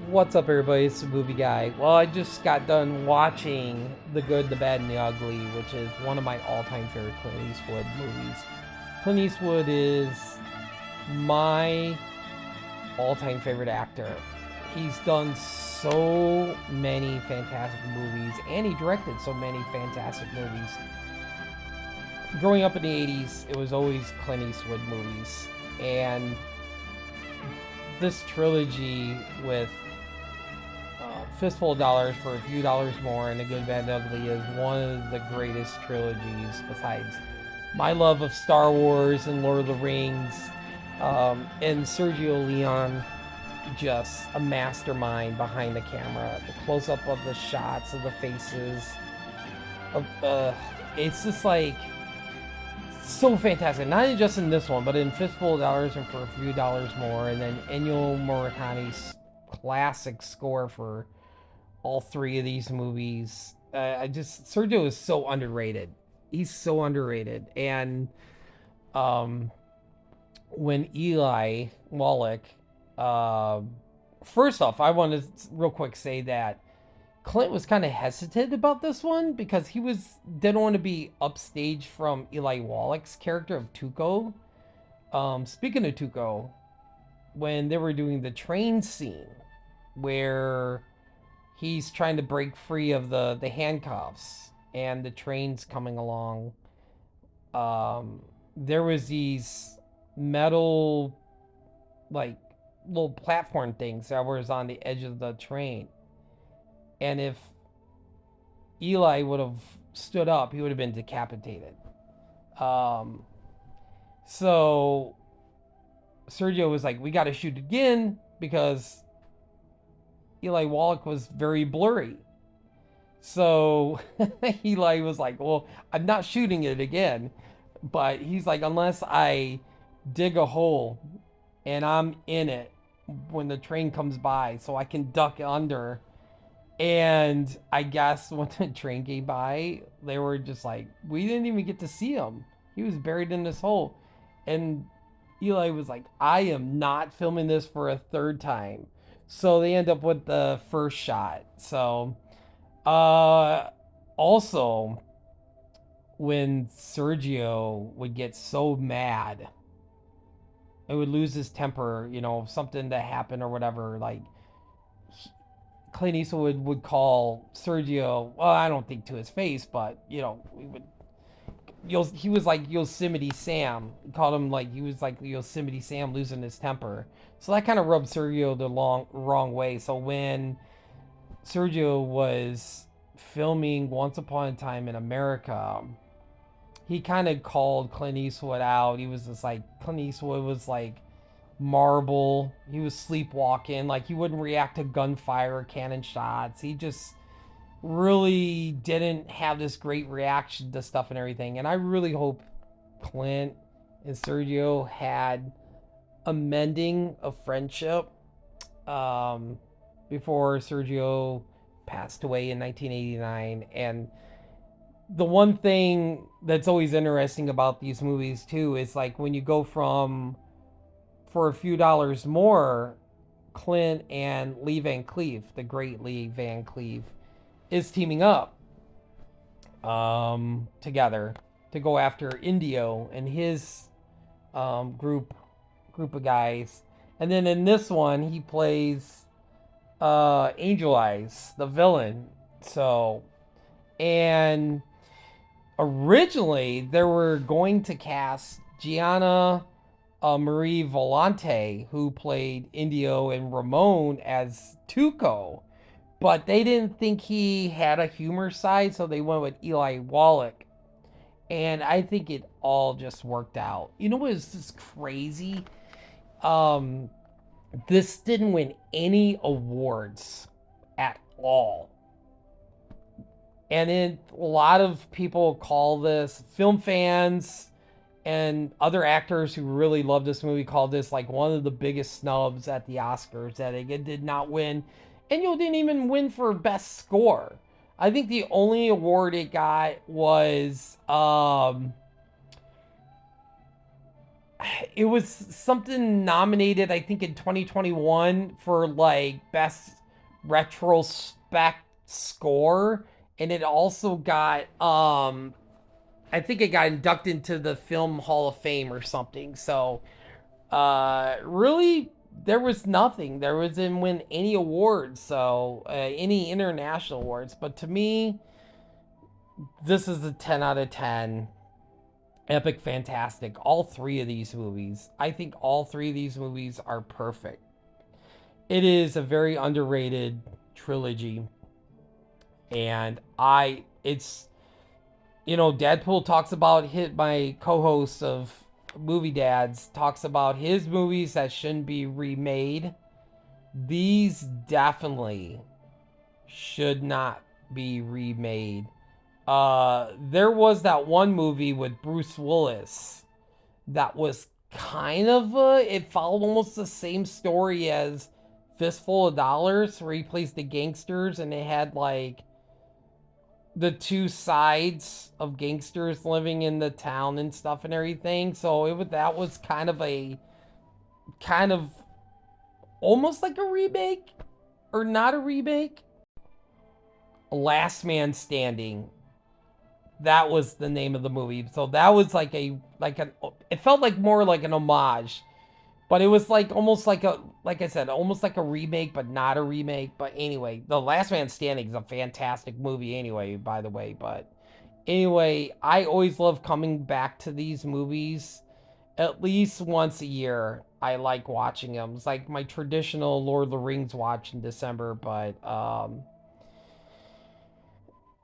What's up, everybody? It's the Movie Guy. Well, I just got done watching The Good, the Bad, and the Ugly, which is one of my all-time favorite Clint Eastwood movies. Clint Eastwood is my all-time favorite actor. He's done so many fantastic movies, and he directed so many fantastic movies. Growing up in the 80s, it was always Clint Eastwood movies, and this trilogy with Fistful of Dollars for a Few Dollars More and The Good, Bad, and Ugly is one of the greatest trilogies besides my love of Star Wars and Lord of the Rings. And Sergio Leone, just a mastermind behind the camera. The close up of the shots of the faces. It's just like so fantastic. Not just in this one, but in Fistful of Dollars and For a Few Dollars More. And then Ennio Morricone's classic score for all three of these movies. Sergio is so underrated. He's so underrated. And um, when Eli Wallach, uh, first off, I want to real quick say that Clint was kind of hesitant about this one because didn't want to be upstage from Eli Wallach's character of Tuco. Speaking of Tuco, when they were doing the train scene where he's trying to break free of the handcuffs and the train's coming along, there was these metal like little platform things that was on the edge of the train, and if Eli would have stood up, he would have been decapitated. um so Sergio was like, we got to shoot again because Eli Wallach was very blurry. So Eli was like, well, I'm not shooting it again. But he's like, unless I dig a hole and I'm in it when the train comes by so I can duck under. And I guess when the train came by, they were just like, we didn't even get to see him. He was buried in this hole. And Eli was like, I am not filming this for a third time. So they end up with the first shot. So, uh, also, when Sergio would get so mad, it would lose his temper, something that happened or whatever, like, Clint Eastwood would call Sergio, well, I don't think to his face, but, he was like Yosemite Sam. He called him like he was like Yosemite Sam losing his temper. So that kind of rubbed Sergio the wrong way. So when Sergio was filming Once Upon a Time in America, he kind of called Clint Eastwood out. He was just like, Clint Eastwood was like marble. He was sleepwalking. Like, he wouldn't react to gunfire or cannon shots. He just really didn't have this great reaction to stuff and everything. And I really hope Clint and Sergio had a mending of friendship before Sergio passed away in 1989. And the one thing that's always interesting about these movies too is like when you go from For a Few Dollars More, Clint and Lee Van Cleef, the great Lee Van Cleef, is teaming up together to go after Indio and his group of guys. And then in this one, he plays Angel Eyes, the villain. So, and originally they were going to cast Gianna Marie Volante, who played Indio and Ramon, as Tuco, but they didn't think he had a humor side, so they went with Eli Wallach. And I think it all just worked out. You know what is just crazy? Um, this didn't win any awards at all. And then a lot of people call this, film fans and other actors who really love this movie call this like one of the biggest snubs at the Oscars, that it did not win. And you didn't even win for best score. I think the only award it got was it was something nominated, I think, in 2021 for like best retrospect score, and it also got I think it got inducted into the Film Hall of Fame or something. So really, there was nothing. There wasn't win any awards, so any international awards. But to me, this is a 10 out of 10. Epic, fantastic. All three of these movies. I think all three of these movies are perfect. It is a very underrated trilogy. And it's, Deadpool talks about my co-host of Movie Dads talks about his movies that shouldn't be remade. These definitely should not be remade. There was that one movie with Bruce Willis that was kind of it followed almost the same story as Fistful of Dollars, where he plays the gangsters, and it had like the two sides of gangsters living in the town and stuff and everything. So that was kind of almost like a remake or not a remake. Last Man Standing. That was the name of the movie. So that was it felt like more like an homage, but it was like almost like I said, almost like a remake, but not a remake. But anyway, The Last Man Standing is a fantastic movie anyway, by the way. But anyway, I always love coming back to these movies at least once a year. I like watching them. It's like my traditional Lord of the Rings watch in December, but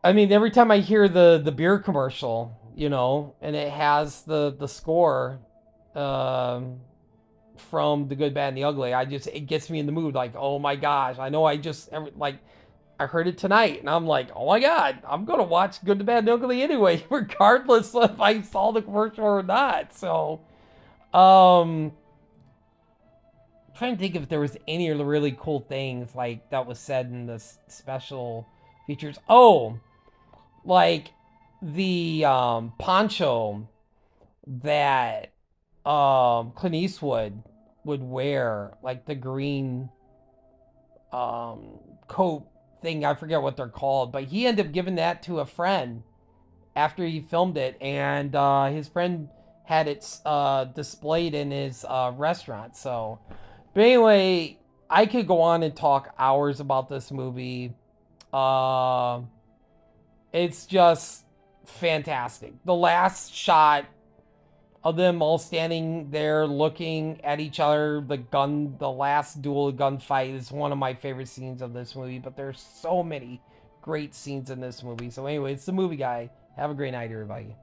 I mean, every time I hear the beer commercial, and it has the score um, from The Good, Bad, and the Ugly, it gets me in the mood. Like, oh my gosh, I know I heard it tonight, and I'm like, oh my god, I'm gonna watch Good, the Bad, and the Ugly anyway, regardless if I saw the commercial or not. So, I'm trying to think if there was any really cool things like that was said in the special features. Oh, like the poncho that Clint Eastwood would wear, like the green coat thing. I forget what they're called, but he ended up giving that to a friend after he filmed it, and his friend had it displayed in his restaurant. So, but anyway, I could go on and talk hours about this movie. It's just fantastic. The last shot of them all standing there looking at each other, the last duel gunfight is one of my favorite scenes of this movie, but there's so many great scenes in this movie. So anyway, it's The Movie Guy. Have a great night, everybody.